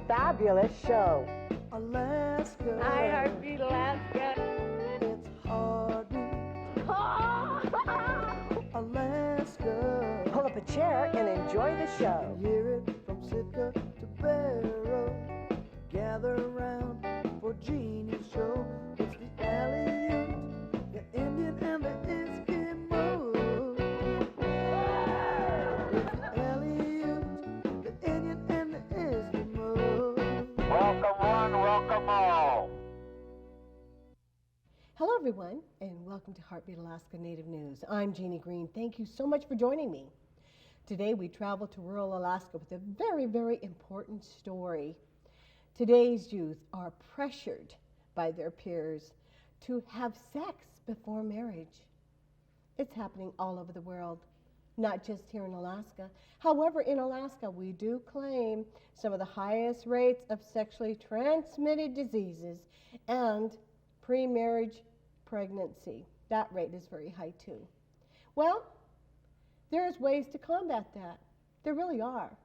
fabulous show. Alaska. I heartbeat Alaska. It's heartbeat. Alaska. Pull up a chair and enjoy the show. You hear it from Sitka to Barrow. Gather around for Jeannie's show. It's the Aleut, the Indian and the Eskimo. It's the Aleut, the Indian and the Eskimo. Welcome one, welcome all. Hello, everyone, and welcome to Heartbeat Alaska Native News. I'm Jeannie Green. Thank you so much for joining me. Today, we travel to rural Alaska with a very, very important story. Today's youth are pressured by their peers to have sex before marriage. It's happening all over the world, not just here in Alaska. However, in Alaska, we do claim some of the highest rates of sexually transmitted diseases and pre-marriage pregnancy. That rate is very high too. Well, there's ways to combat that. There really are.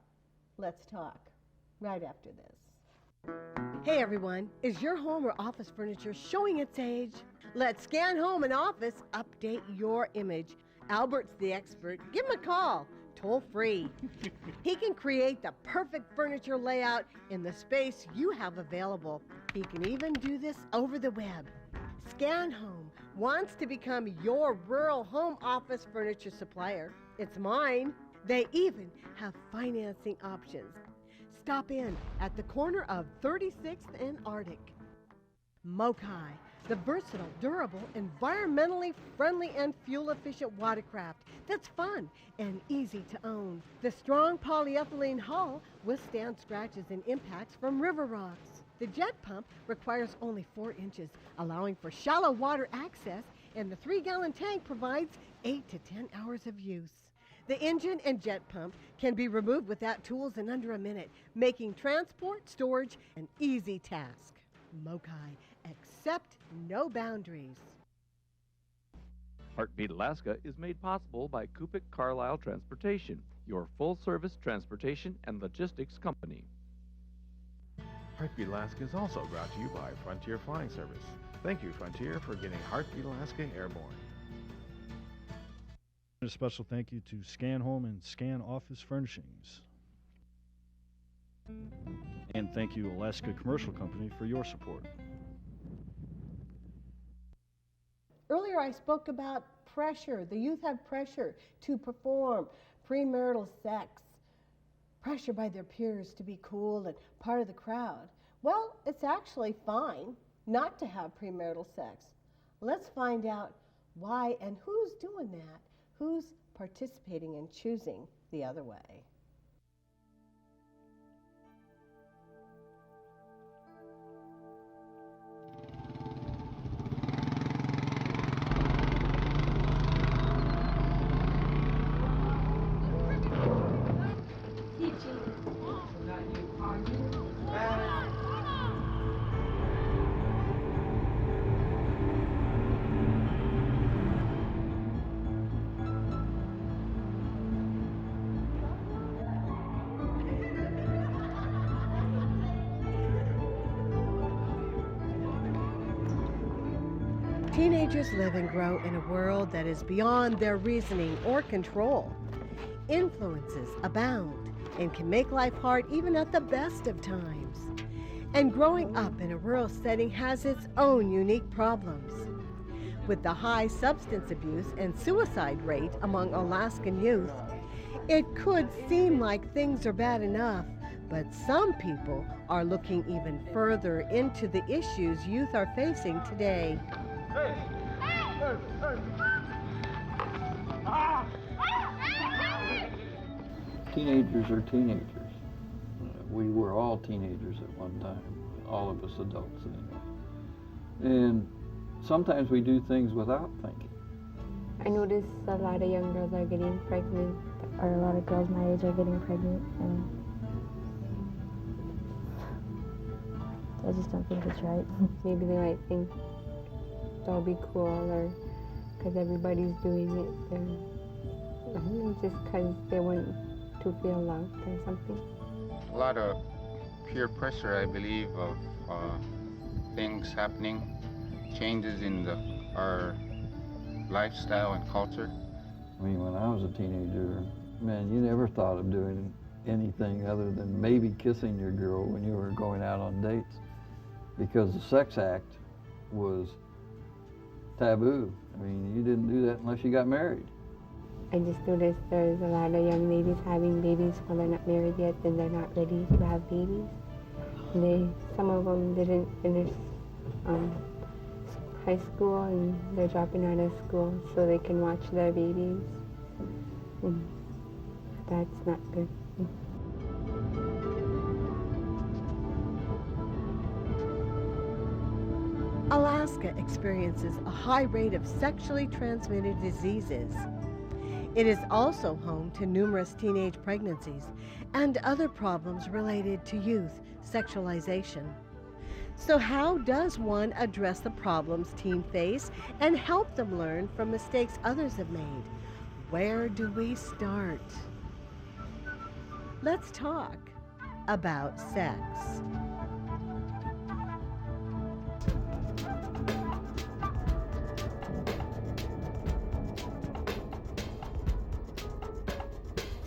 Let's talk right after this. Hey everyone, is your home or office furniture showing its age? Let Scan Home and Office update your image. Albert's the expert. Give him a call, toll free. He can create the perfect furniture layout in the space you have available. He can even do this over the web. Scan Home wants to become your rural home office furniture supplier. It's mine. They even have financing options. Stop in at the corner of 36th and Arctic. Mokai, the versatile, durable, environmentally friendly, and fuel-efficient watercraft that's fun and easy to own. The strong polyethylene hull withstands scratches and impacts from river rocks. The jet pump requires only 4 inches, allowing for shallow water access, and the 3-gallon tank provides 8 to 10 hours of use. The engine and jet pump can be removed without tools in under a minute, making transport, storage an easy task. Mokai, accept no boundaries. Heartbeat Alaska is made possible by Kupik Carlisle Transportation, your full-service transportation and logistics company. Heartbeat Alaska is also brought to you by Frontier Flying Service. Thank you, Frontier, for getting Heartbeat Alaska airborne. A special thank you to Scan Home and Scan Office Furnishings. And thank you, Alaska Commercial Company, for your support. Earlier I spoke about pressure. The youth have pressure to perform premarital sex, pressure by their peers to be cool and part of the crowd. Well, it's actually fine not to have premarital sex. Let's find out why and who's doing that. Who's participating and choosing the other way? Teenagers live and grow in a world that is beyond their reasoning or control. Influences abound and can make life hard even at the best of times. And growing up in a rural setting has its own unique problems. With the high substance abuse and suicide rate among Alaskan youth, it could seem like things are bad enough, but some people are looking even further into the issues youth are facing today. Teenagers are teenagers. We were all teenagers at one time, all of us adults anyway. And sometimes we do things without thinking. I notice a lot of young girls are getting pregnant, or a lot of girls my age are getting pregnant, and I just don't think it's right. Maybe they might think they'll be cool, or because everybody's doing it, or I don't know, just because they want to feel loved or something. A lot of peer pressure, I believe, of things happening, changes in our lifestyle and culture. I mean, when I was a teenager, man, you never thought of doing anything other than maybe kissing your girl when you were going out on dates, because the sex act was taboo. I mean, you didn't do that unless you got married. I just noticed there's a lot of young ladies having babies while they're not married yet, and they're not ready to have babies. Some of them didn't finish high school, and they're dropping out of school so they can watch their babies. And that's not good. Alaska experiences a high rate of sexually transmitted diseases. It is also home to numerous teenage pregnancies and other problems related to youth sexualization. So how does one address the problems teens face and help them learn from mistakes others have made? Where do we start? Let's talk about sex.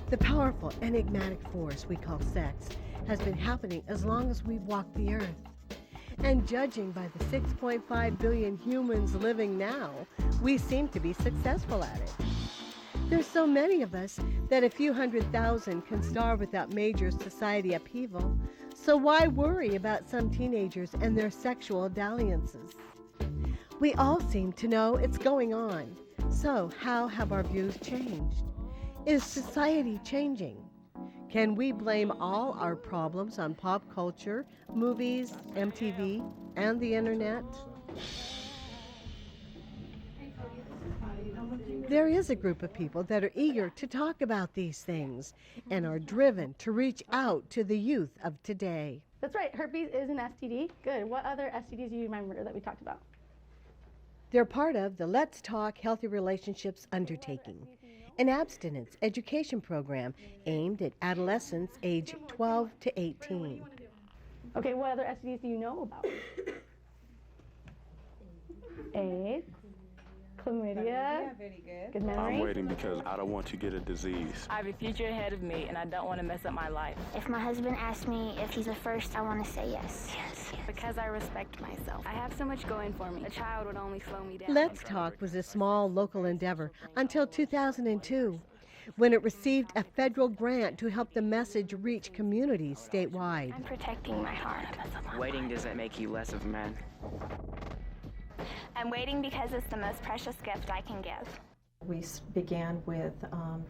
The powerful, enigmatic force we call sex has been happening as long as we've walked the earth. And judging by the 6.5 billion humans living now, we seem to be successful at it. There's so many of us that a few 100,000 can starve without major society upheaval, so why worry about some teenagers and their sexual dalliances? We all seem to know it's going on, so how have our views changed? Is society changing? Can we blame all our problems on pop culture, movies, MTV, and the internet? There is a group of people that are eager to talk about these things and are driven to reach out to the youth of today. That's right, herpes is an STD. Good. What other STDs do you remember that we talked about? They're part of the Let's Talk Healthy Relationships undertaking, an abstinence education program aimed at adolescents age 12 to 18. Okay, what other STDs do you know about? AIDS, chlamydia. Very good. Good memory. I'm waiting because I don't want to get a disease. I have a future ahead of me, and I don't want to mess up my life. If my husband asks me if he's a first, I want to say yes. Because I respect myself. I have so much going for me. A child would only slow me down. Let's Talk was a small local endeavor until 2002, when it received a federal grant to help the message reach communities statewide. I'm protecting my heart. Waiting doesn't make you less of a man. I'm waiting because it's the most precious gift I can give. We began with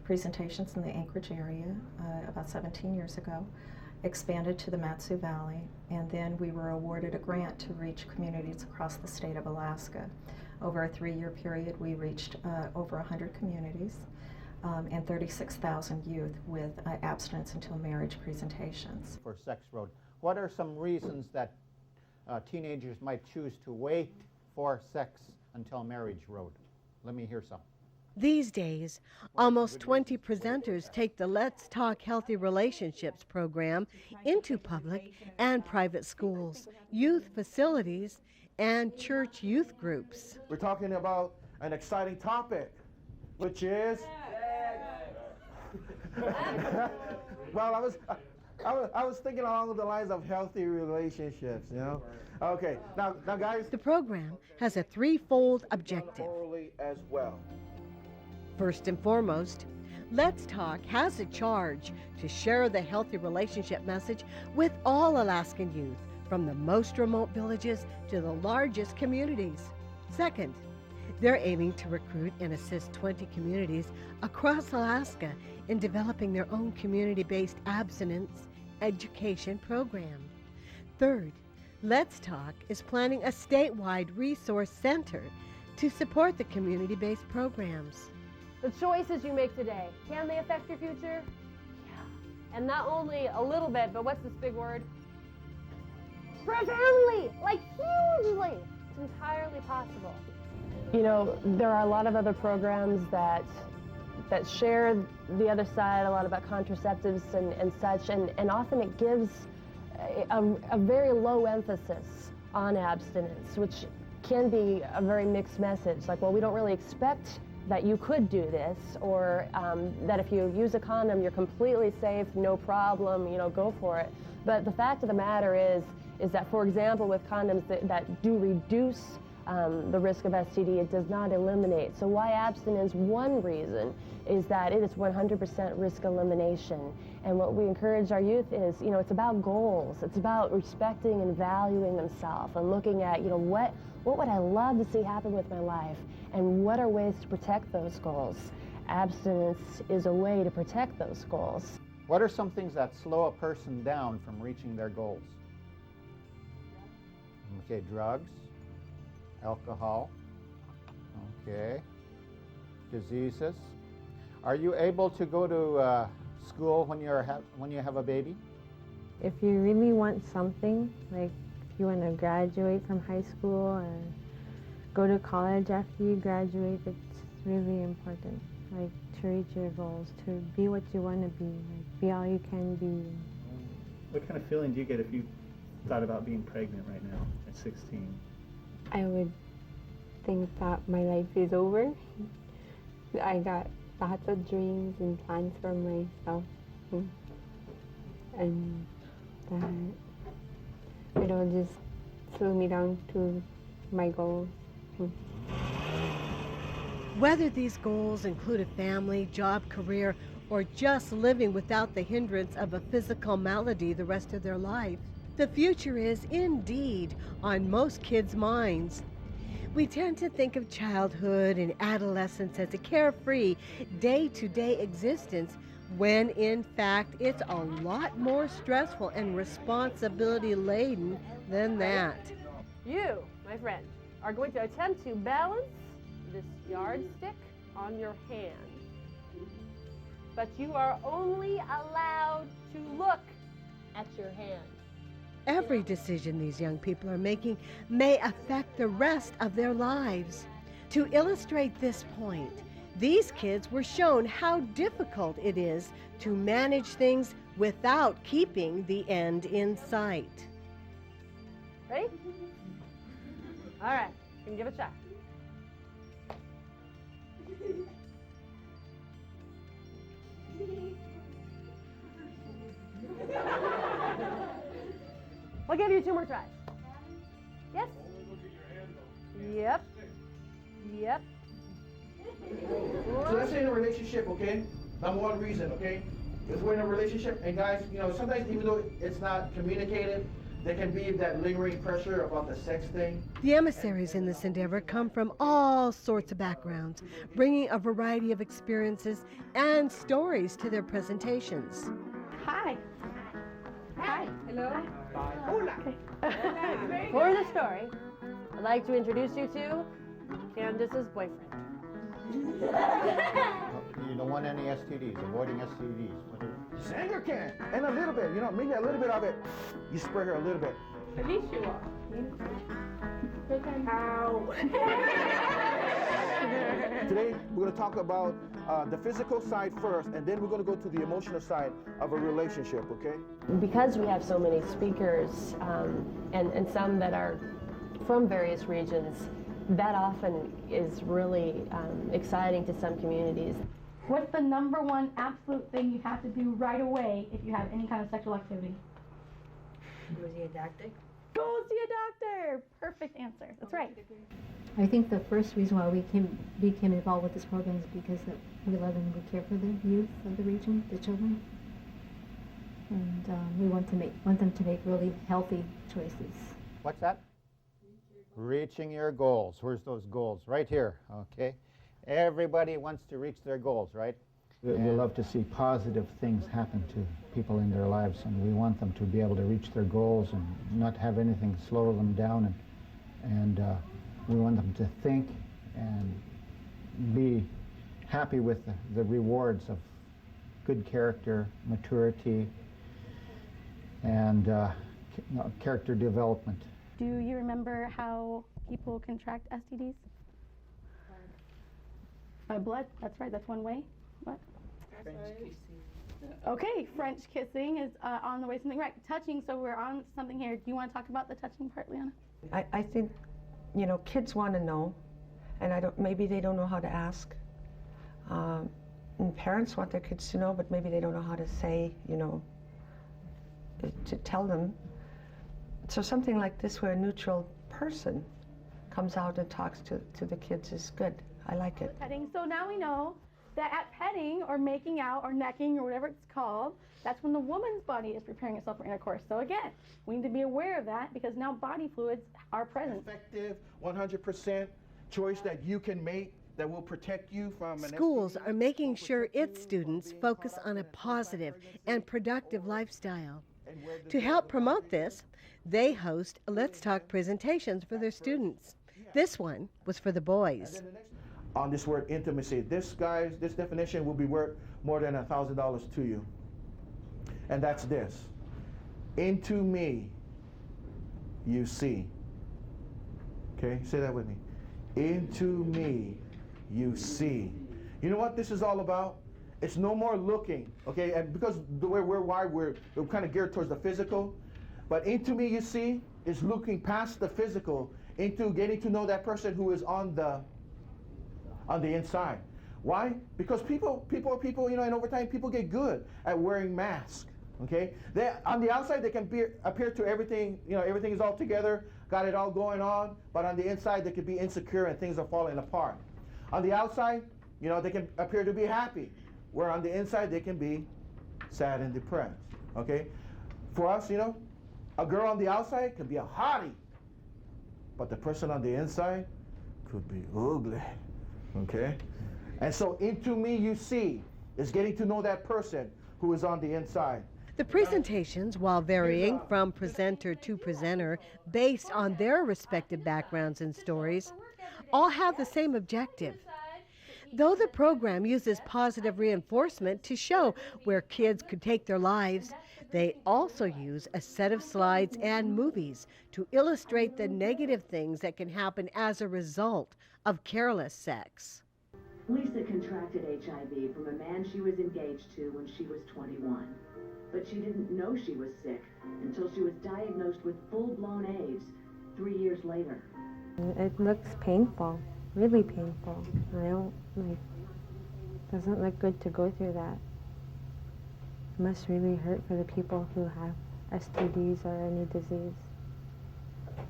presentations in the Anchorage area about 17 years ago, expanded to the Mat-Su Valley, and then we were awarded a grant to reach communities across the state of Alaska. Over a 3-year period, we reached over 100 communities and 36,000 youth with abstinence until marriage presentations. For Sex Road, what are some reasons that teenagers might choose to wait for Sex Until Marriage Road? Let me hear some. These days, almost 20 presenters take the Let's Talk Healthy Relationships program into public and private schools, youth facilities, and church youth groups. We're talking about an exciting topic, which is... Well, I was thinking along the lines of healthy relationships, you know? Okay, now guys... The program has a threefold objective. Orally as well. First and foremost, Let's Talk has a charge to share the healthy relationship message with all Alaskan youth, from the most remote villages to the largest communities. Second, they're aiming to recruit and assist 20 communities across Alaska in developing their own community-based abstinence education program. Third, Let's Talk is planning a statewide resource center to support the community-based programs. The choices you make today, can they affect your future? Yeah. And not only a little bit, but what's this big word? Profoundly, like hugely. It's entirely possible. You know, there are a lot of other programs that share the other side, a lot about contraceptives and such, and often it gives a very low emphasis on abstinence, which can be a very mixed message. Like, well, we don't really expect that you could do this, or that if you use a condom, you're completely safe, no problem, go for it. But the fact of the matter is that, for example, with condoms that do reduce the risk of STD, it does not eliminate. So why abstinence? One reason is that it is 100% risk elimination. And what we encourage our youth is, it's about goals. It's about respecting and valuing themselves and looking at, what would I love to see happen with my life, and what are ways to protect those goals. Abstinence is a way to protect those goals. What are some things that slow a person down from reaching their goals? Okay, drugs, alcohol, okay, diseases. Are you able to go to school when you have a baby? If you really want something, like if you want to graduate from high school or go to college after you graduate, it's really important, like to reach your goals, to be what you want to be, like be all you can be. What kind of feeling do you get if you thought about being pregnant right now at 16? I would think that my life is over. I got lots of dreams and plans for myself, and that it'll just slow me down to my goals. Whether these goals include a family, job, career, or just living without the hindrance of a physical malady the rest of their life, the future is indeed on most kids' minds. We tend to think of childhood and adolescence as a carefree, day-to-day existence, when in fact it's a lot more stressful and responsibility-laden than that. You, my friend, are going to attempt to balance this yardstick on your hand. But you are only allowed to look at your hand. Every decision these young people are making may affect the rest of their lives. To illustrate this point, these kids were shown how difficult it is to manage things without keeping the end in sight. Ready? All right, you can give it a shot. I'll give you 2 more tries. Yes? Yep. Yep. So let's say in a relationship, okay? Number one reason, okay? If we're in a relationship, and guys, sometimes even though it's not communicated, there can be that lingering pressure about the sex thing. The emissaries in this endeavor come from all sorts of backgrounds, bringing a variety of experiences and stories to their presentations. Hi. Hi. Hello. Hi. Hola. For the story, I'd like to introduce you to Candice's boyfriend. You don't want any STDs, avoiding STDs. Sanger can, and a little bit, maybe a little bit of it. You spray her a little bit. Felicia. Ow. Today, we're going to talk about the physical side first, and then we're going to go to the emotional side of a relationship, okay? Because we have so many speakers, and some that are from various regions, that often is really exciting to some communities. What's the number one absolute thing you have to do right away if you have any kind of sexual activity? Go see a doctor. Go see a doctor. Perfect answer. That's right. I think the first reason why we became involved with this program is because we love and we care for the youth of the region, the children, and we want them to make really healthy choices. What's that? Reaching your goals. Where's those goals? Right here, okay? Everybody wants to reach their goals, right? We love to see positive things happen to people in their lives, and we want them to be able to reach their goals and not have anything slow them down, and we want them to think and be happy with the rewards of good character, maturity, and character development. Do you remember how people contract STDs? By blood. That's right. That's one way. What? Okay, French kissing is on the way, something right. Touching, so we're on something here. Do you want to talk about the touching part, Leanna? I think, you know, kids want to know, and maybe they don't know how to ask. And parents want their kids to know, but maybe they don't know how to say, you know, to tell them. So something like this where a neutral person comes out and talks to the kids is good. I like it. Petting. So now we know that at petting or making out or necking or whatever it's called, that's when the woman's body is preparing itself for intercourse. So again, we need to be aware of that because now body fluids are present. Effective 100% choice that you can make that will protect you from an Schools are making sure its students focus on a positive and productive lifestyle. To help promote this, they host Let's Talk presentations for their students. This one was for the boys. On this word intimacy, this definition will be worth more than $1,000 to you. And that's this. Into me you see. Okay, say that with me. Into me you see. You know what this is all about? It's no more looking, okay? And because the way we're wired, we're kind of geared towards the physical. But into me you see is looking past the physical into getting to know that person who is on the inside. Why? Because people, you know, and over time people get good at wearing masks. Okay? On the outside they can appear to everything, you know, everything is all together, got it all going on, but on the inside they could be insecure and things are falling apart. On the outside, you know, they can appear to be happy, where on the inside they can be sad and depressed. Okay? For us, you know, a girl on the outside could be a hottie, but the person on the inside could be ugly. Okay? And so into me you see is getting to know that person who is on the inside. The presentations, while varying from presenter to presenter based on their respective backgrounds and stories, all have the same objective. Though the program uses positive reinforcement to show where kids could take their lives, they also use a set of slides and movies to illustrate the negative things that can happen as a result of careless sex. Lisa contracted HIV from a man she was engaged to when she was 21. But she didn't know she was sick until she was diagnosed with full-blown AIDS 3 years later. It looks painful, really painful. Doesn't look good to go through that. It must really hurt for the people who have STDs or any disease.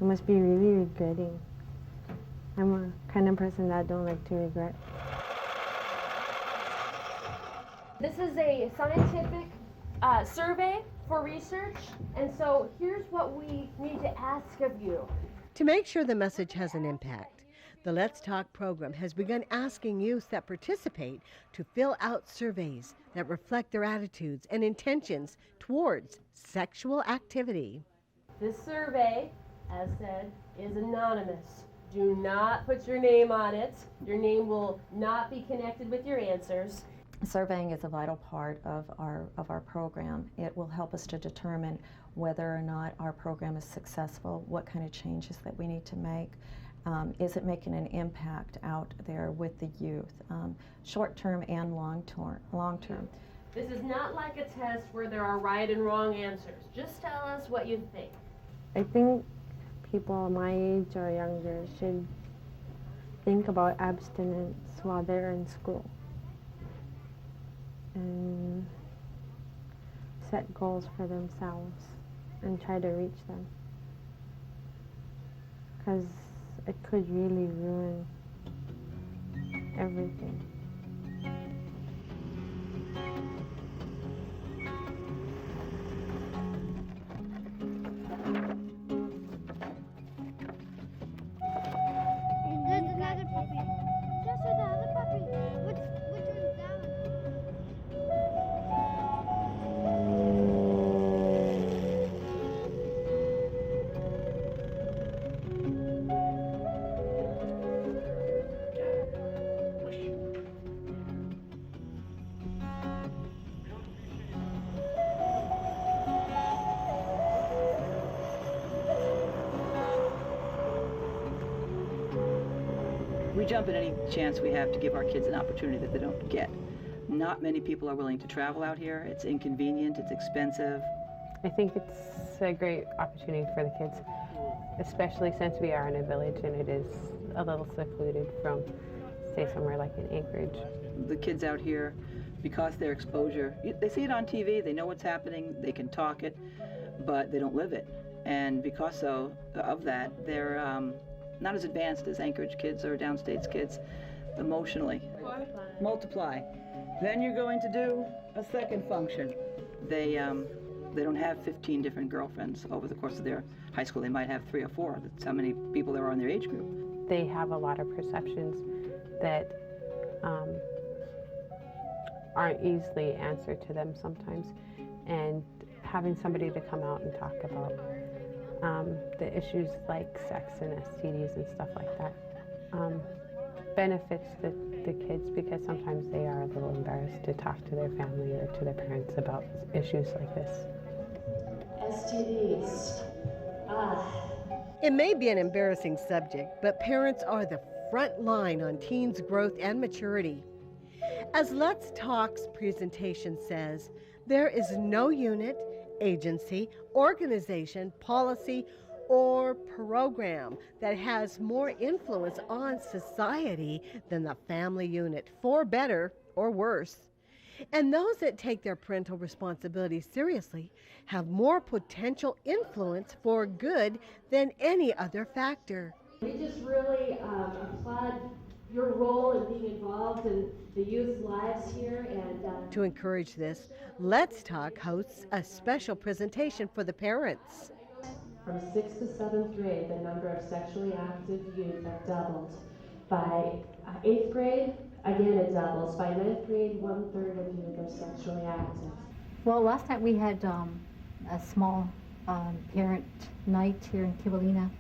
You must be really regretting. I'm a kind of person that don't like to regret. This is a scientific survey for research, and so here's what we need to ask of you. To make sure the message has an impact, the Let's Talk program has begun asking youth that participate to fill out surveys that reflect their attitudes and intentions towards sexual activity. This survey, as said, is anonymous. Do not put your name on it. Your name will not be connected with your answers. Surveying is a vital part of our program. It will help us to determine whether or not our program is successful, what kind of changes that we need to make. Is it making an impact out there with the youth, short-term and long-term? This is not like a test where there are right and wrong answers. Just tell us what you think. I think people my age or younger should think about abstinence while they're in school and set goals for themselves and try to reach them, because it could really ruin everything. There's another puppy. Just the other puppy. Which one's that one? We jump at any chance we have to give our kids an opportunity that they don't get. not many people are willing to travel out here. It's inconvenient, it's expensive. I think it's a great opportunity for the kids, especially since we are in a village and it is a little secluded from, say, somewhere like in Anchorage. The kids out here, because their exposure, they see it on TV, they know what's happening, they can talk it, but they don't live it. And because of that, they're not as advanced as Anchorage kids or Downstate's kids emotionally. Multiply. Then you're going to do a second function. They don't have 15 different girlfriends over the course of their high school. They might have 3 or 4. That's how many people there are in their age group. They have a lot of perceptions that aren't easily answered to them sometimes. And having somebody to come out and talk about the issues like sex and STDs and stuff like that benefits the kids, because sometimes they are a little embarrassed to talk to their family or to their parents about issues like this. STDs. It may be an embarrassing subject, but parents are the front line on teens' growth and maturity. As Let's Talk's presentation says, there is no unit, agency, organization, policy, or program that has more influence on society than the family unit, for better or worse. And those that take their parental responsibility seriously have more potential influence for good than any other factor. We just really applaud your role in being involved in the youth's lives here. And to encourage this, Let's Talk hosts a special presentation for the parents. From 6th to 7th grade, the number of sexually active youth have doubled. By 8th grade, again it doubles. By 9th grade, 1/3 of youth are sexually active. Well, last night we had a small parent night here in Kidwell,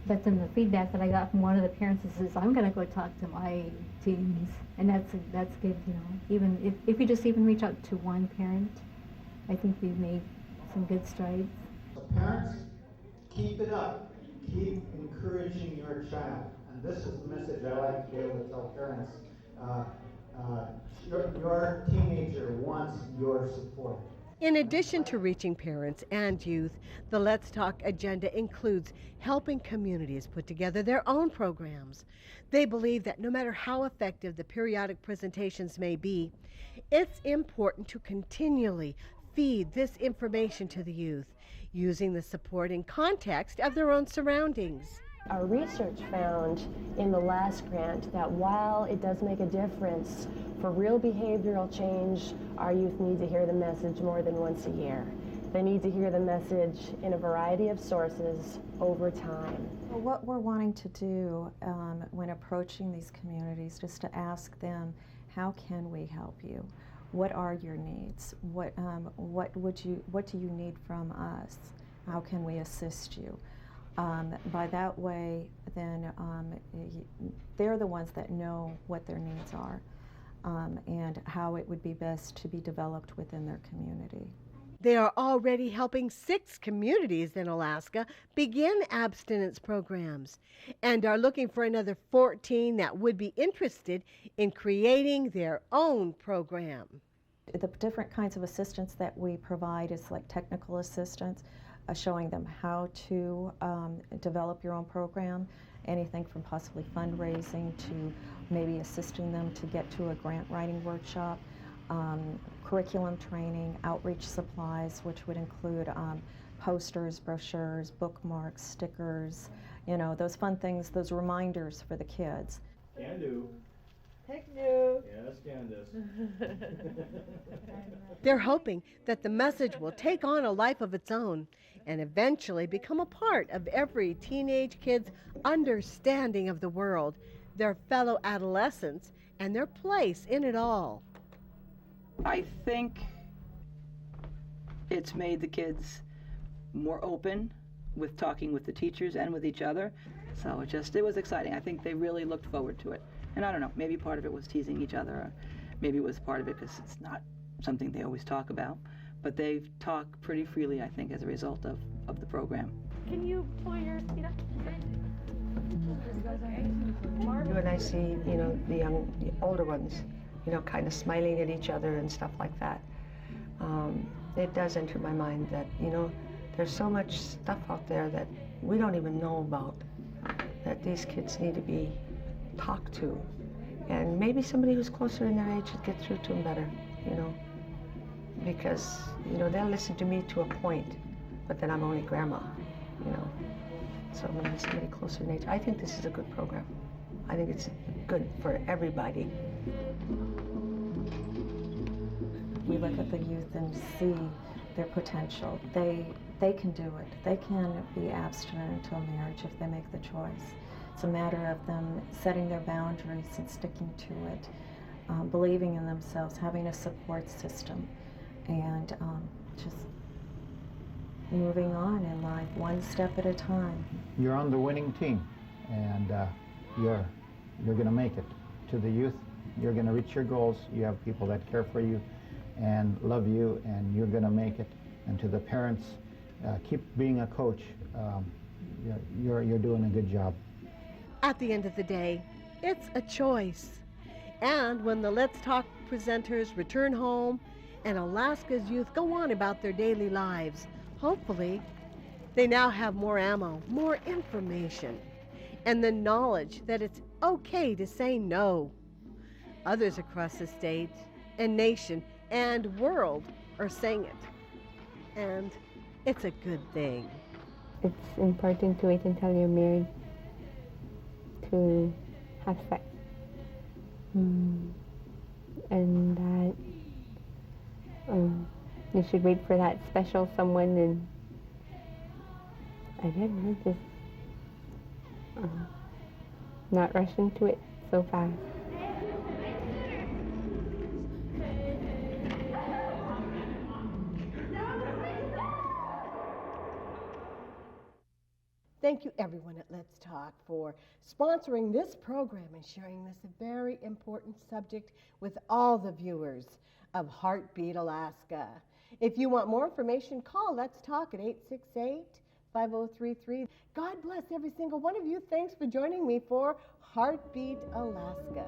but then the feedback that I got from one of the parents is, I'm going to go talk to my teens, and that's good, you know. Even if you just even reach out to one parent, I think we've made some good strides. So parents, keep it up. Keep encouraging your child. And this is the message I like to be able to tell parents. Your teenager wants your support. In addition to reaching parents and youth, the Let's Talk agenda includes helping communities put together their own programs. They believe that no matter how effective the periodic presentations may be, it's important to continually feed this information to the youth, using the support and context of their own surroundings. Our research found in the last grant that while it does make a difference for real behavioral change, our youth need to hear the message more than once a year. They need to hear the message in a variety of sources over time. What we're wanting to do when approaching these communities is to ask them, how can we help you? What are your needs? What do you need from us? How can we assist you? By that way, then they're the ones that know what their needs are and how it would be best to be developed within their community. They are already helping 6 communities in Alaska begin abstinence programs and are looking for another 14 that would be interested in creating their own program. The different kinds of assistance that we provide is like technical assistance, showing them how to develop your own program, anything from possibly fundraising to maybe assisting them to get to a grant writing workshop, curriculum training, outreach supplies, which would include posters, brochures, bookmarks, stickers, you know, those fun things, those reminders for the kids. Can do. Heck no. Yes, Candice. They're hoping that the message will take on a life of its own and eventually become a part of every teenage kid's understanding of the world, their fellow adolescents, and their place in it all. I think it's made the kids more open with talking with the teachers and with each other. So it was exciting. I think they really looked forward to it. And I don't know, maybe part of it was teasing each other, or maybe it was part of it because it's not something they always talk about. But they talk pretty freely, I think, as a result of the program. Can you pull your seat up? When I see, the older ones, you know, kind of smiling at each other and stuff like that. It does enter my mind that, you know, there's so much stuff out there that we don't even know about, that these kids need to be talked to. And maybe somebody who's closer in their age would get through to them better, you know, because, you know, they'll listen to me to a point, but then I'm only grandma, you know. So maybe somebody closer in age. I think this is a good program. I think it's good for everybody. We look at the youth and see their potential. They can do it. They can be abstinent until marriage if they make the choice. It's a matter of them setting their boundaries and sticking to it, believing in themselves, having a support system, and just moving on in life one step at a time. You're on the winning team, and you're going to make it. To the youth, you're going to reach your goals. You have people that care for you and love you, and you're going to make it. And to the parents, keep being a coach. You're doing a good job. At the end of the day, it's a choice. And when the Let's Talk presenters return home and Alaska's youth go on about their daily lives, hopefully they now have more ammo, more information, and the knowledge that it's okay to say no. Others across the state and nation and world are saying it. And it's a good thing. It's important to wait until you're married to have sex. And that you should wait for that special someone, and again, just not rush into it so fast. Thank you, everyone at Let's Talk, for sponsoring this program and sharing this very important subject with all the viewers of Heartbeat Alaska. If you want more information, call Let's Talk at 868-5033. God bless every single one of you. Thanks for joining me for Heartbeat Alaska.